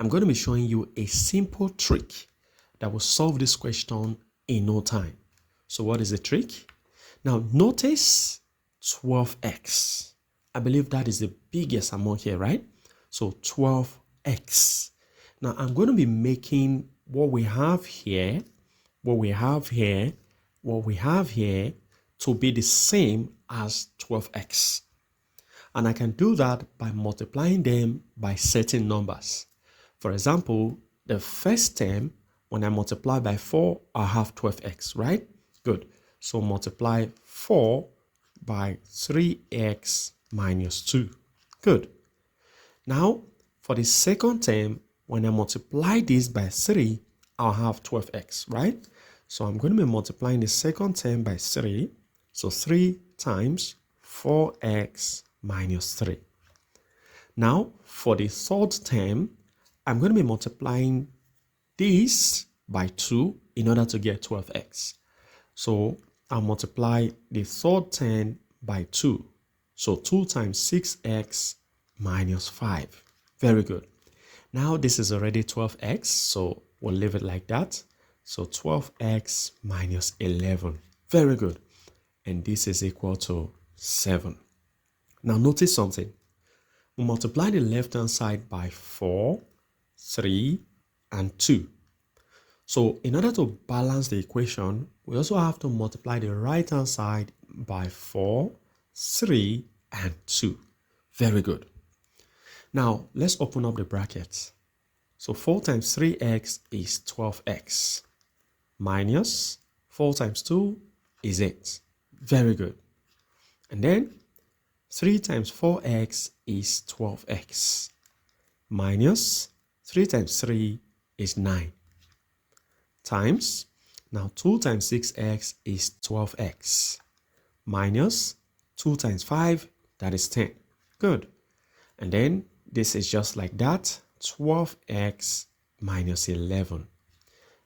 I'm going to be showing you a simple trick that will solve this question in no time. So what is the trick? Now notice 12x. I believe that is the biggest amount here, right? So 12x. Now I'm going to be making what we have here to be the same as 12x. And I can do that by multiplying them by certain numbers. For example, the first term, when I multiply by 4, I have 12x, right? Good. So multiply 4 by 3x minus 2. Good. Now, for the second term, when I multiply this by 3, I'll have 12x, right? So I'm going to be multiplying the second term by 3. So 3 times 4x minus 3. Now, for the third term, I'm going to be multiplying this by 2 in order to get 12x. So I'll multiply the third term by 2. So 2 times 6x minus 5. Very good. Now this is already 12x, so we'll leave it like that. So 12x minus 11. Very good. And this is equal to 7. Now notice something. We multiply the left-hand side by 4, 3, and 2. So in order to balance the equation, we also have to multiply the right-hand side by 4, 3, and 2. Very good. Now, let's open up the brackets. So 4 times 3x is 12x. Minus 4 times 2 is 8. Very good. And then 3 times 4x is 12x. Minus 3 times 3 is 9. Times, now 2 times 6x is 12x. Minus 2 times 5, that is 10. Good. And then this is just like that, 12x minus 11.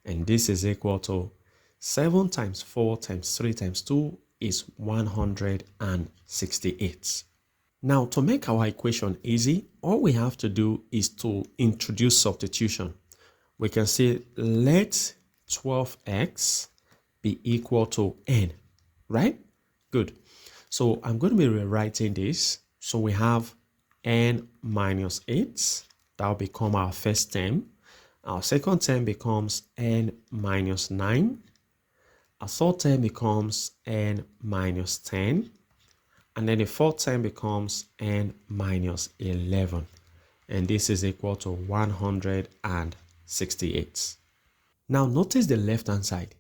And this is equal to 7 times 4 times 3 times 2 is 168. Now, to make our equation easy, all we have to do is to introduce substitution. We can say let 12x be equal to n, right? Good. So I'm going to be rewriting this. So we have n minus 8. That will become our first term. Our second term becomes n minus 9. Our third term becomes n minus 10. And then the fourth term becomes n minus 11. And this is equal to 168. Now notice the left-hand side.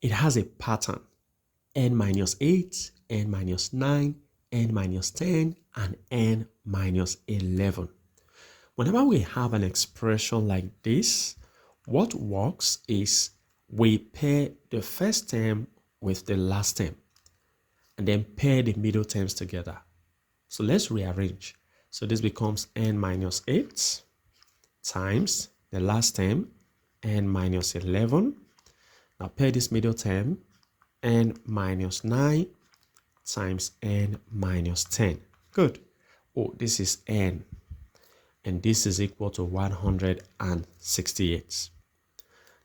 It has a pattern. N minus 8, n minus 9, n minus 10, and n minus 11. Whenever we have an expression like this, what works is we pair the first term with the last term and then pair the middle terms together. So let's rearrange. So this becomes n minus 8 times the last term, n minus 11. Now pair this middle term, n minus 9 times n minus 10. Good. Oh, this is n. And this is equal to 168.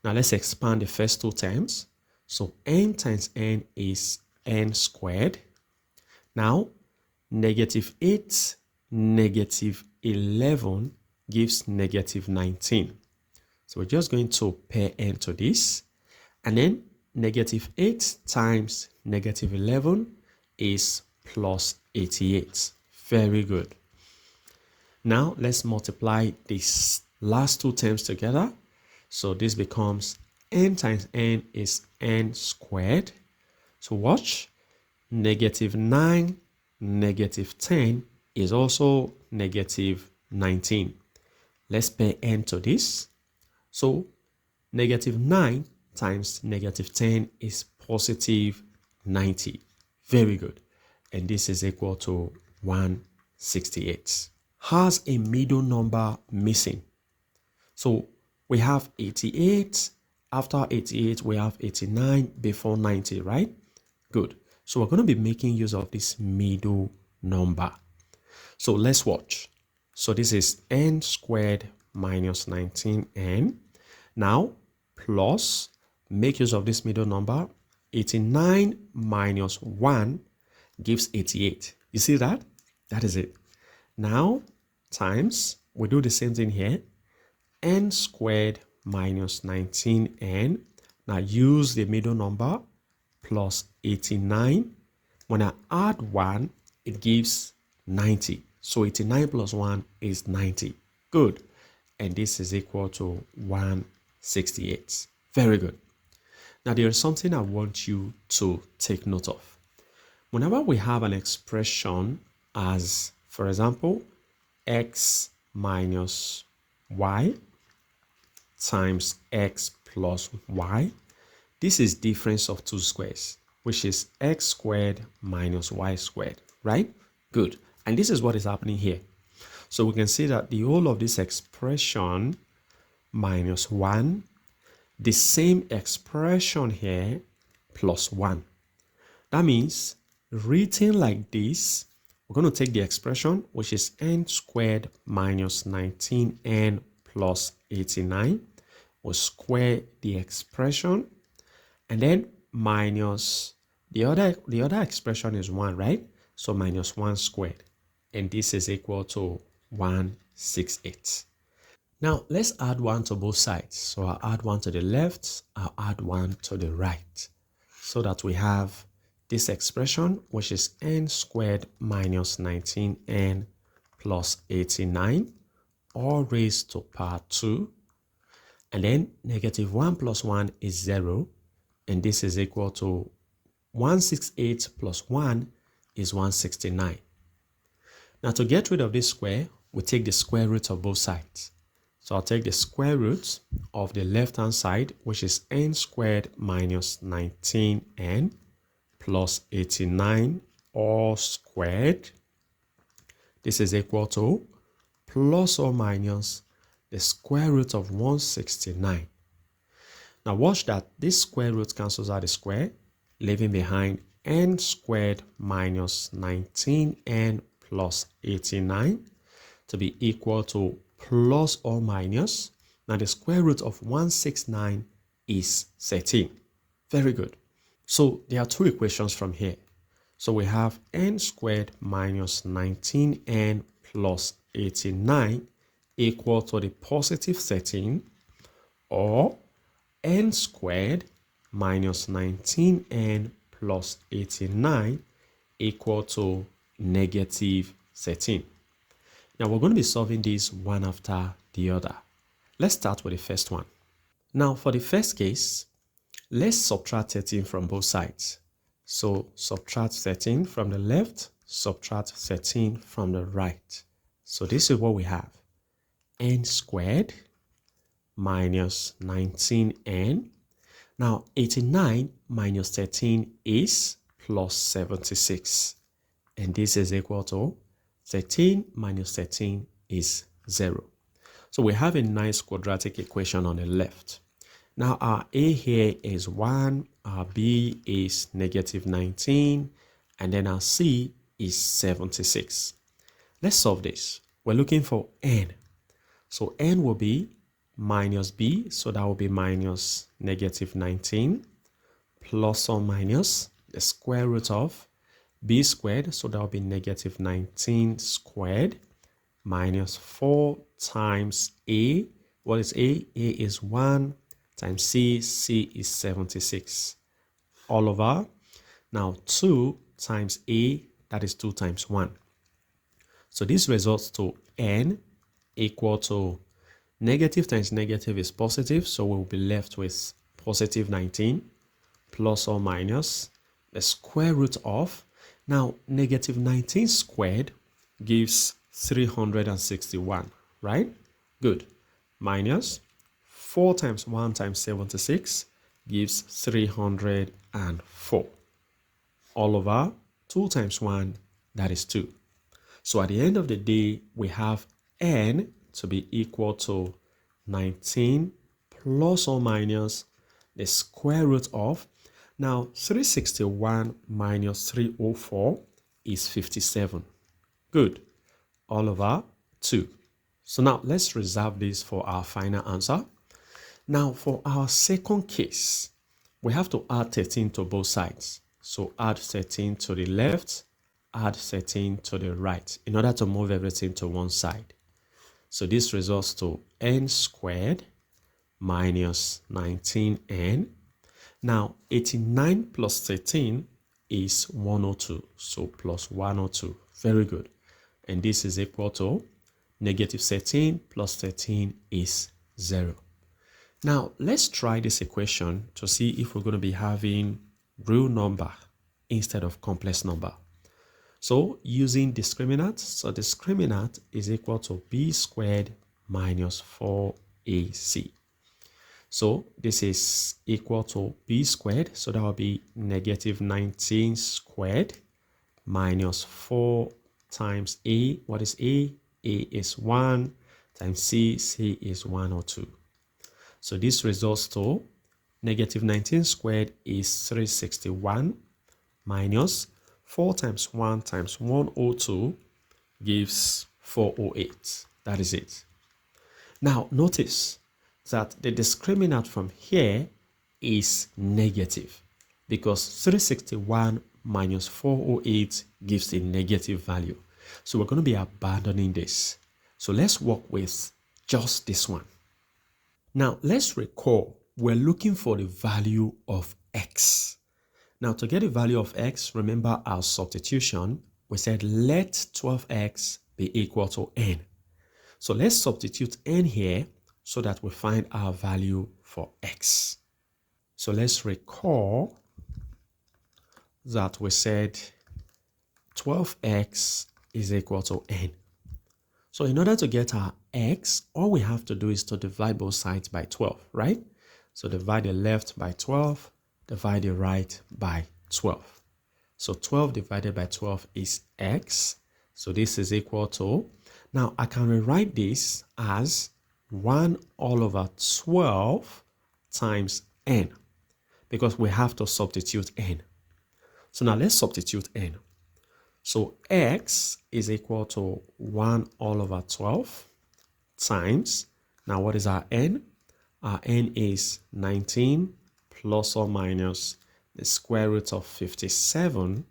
Now let's expand the first two terms. So n times n is n squared. Now, negative 8, negative 11 gives negative 19. So we're just going to pair n to this. And then negative 8 times negative 11 is plus 88. Very good. Now let's multiply these last two terms together. So this becomes n times n is n squared. So watch, negative 9, negative 10 is also negative 19. Let's pair n to this. So negative 9 times negative 10 is positive 90. Very good. And this is equal to 168. Has a middle number missing. So we have 88. After 88, we have 89 before 90, right? Good. So we're going to be making use of this middle number. So let's watch. So this is n squared minus 19n. Now, plus, make use of this middle number. 89 minus 1 gives 88. You see that? That is it. Now, times, we do the same thing here. N squared minus 19n. Now, use the middle number plus 89. When I add 1, it gives 90. So 89 plus 1 is 90. Good. And this is equal to 168. Very good. Now, there is something I want you to take note of. Whenever we have an expression as, for example, x minus y times x plus y, this is difference of two squares, which is x squared minus y squared, right? Good. And this is what is happening here. So we can see that the whole of this expression minus 1, the same expression here plus 1. That means written like this, we're going to take the expression, which is n squared minus 19n plus 89. We'll square the expression, and then minus the other expression is 1, right? So minus 1 squared. And this is equal to 168. Now, let's add 1 to both sides. So I'll add 1 to the left, I'll add 1 to the right, so that we have this expression, which is n squared minus 19n plus 89, all raised to power 2. And then negative 1 plus 1 is 0. And this is equal to 168 plus 1 is 169. Now, to get rid of this square, we take the square root of both sides. So I'll take the square root of the left-hand side, which is n squared minus 19n plus 89 all squared. This is equal to plus or minus the square root of 169. Now watch that this square root cancels out the square, leaving behind n squared minus 19n plus 89 to be equal to plus or minus. Now the square root of 169 is 13. Very good. So there are two equations from here. So we have n squared minus 19n plus 89 equal to the positive 13, or n squared minus 19n plus 89 equal to negative 13. Now we're going to be solving these one after the other. Let's start with the first one. Now for the first case, let's subtract 13 from both sides. So subtract 13 from the left, subtract 13 from the right. So this is what we have. N squared minus 19n. Now 89 minus 13 is plus 76. And this is equal to 13 minus 13 is 0. So we have a nice quadratic equation on the left. Now our A here is 1, our B is negative 19, and then our C is 76. Let's solve this. We're looking for n. So n will be minus b, so that will be minus negative 19, plus or minus the square root of b squared, so that will be negative 19 squared, minus 4 times a. What is a? A is 1 times c, c is 76. All over. Now 2 times a, that is 2 times 1. So this results to n equal to negative times negative is positive, so we'll be left with positive 19 plus or minus the square root of, now negative 19 squared gives 361, right? Good. Minus 4 times 1 times 76 gives 304. All over 2 times 1, that is 2. So at the end of the day, we have n to be equal to 19 plus or minus the square root of, now 361 minus 304 is 57. Good. All over 2. So now let's reserve this for our final answer. Now for our second case, we have to add 13 to both sides. So add 13 to the left, add 13 to the right in order to move everything to one side. So this results to n squared minus 19n. Now 89 plus 13 is 102. So plus 102. Very good. And this is equal to negative 13 plus 13 is 0. Now let's try this equation to see if we're going to be having real number instead of complex number. So using discriminant, so discriminant is equal to b squared minus 4ac. So this is equal to b squared, so that will be negative 19 squared minus 4 times a. What is a? A is 1 times c. C is 102. So this results to negative 19 squared is 361 minus 4 times 1 times 102 gives 408. That is it. Now notice that the discriminant from here is negative because 361 minus 408 gives a negative value. So we're going to be abandoning this. So let's work with just this one. Now let's recall we're looking for the value of x. Now to get the value of x, remember our substitution. We said let 12x be equal to n. So let's substitute n here so that we find our value for x. So let's recall that we said 12x is equal to n. So in order to get our x, all we have to do is to divide both sides by 12, right? So divide the left by 12, divide the right by 12. So 12 divided by 12 is x. So this is equal to, now I can rewrite this as 1 all over 12 times n because we have to substitute n. So now let's substitute n. So x is equal to 1 all over 12 times, now what is our n? Our n is 19 plus or minus the square root of 57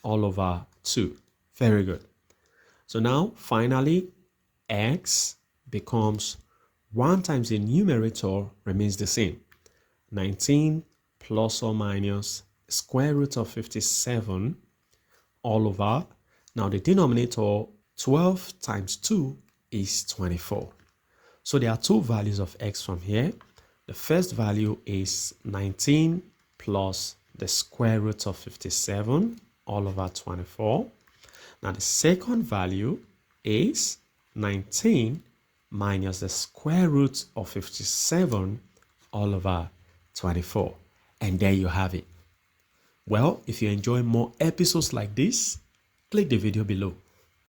all over 2. Very good. So now finally x becomes 1 times the numerator remains the same. 19 plus or minus square root of 57 all over. Now the denominator 12 times 2 is 24. So there are two values of x from here. The first value is 19 plus the square root of 57 all over 24. Now the second value is 19 minus the square root of 57 all over 24. And there you have it. Well, if you enjoy more episodes like this, click the video below.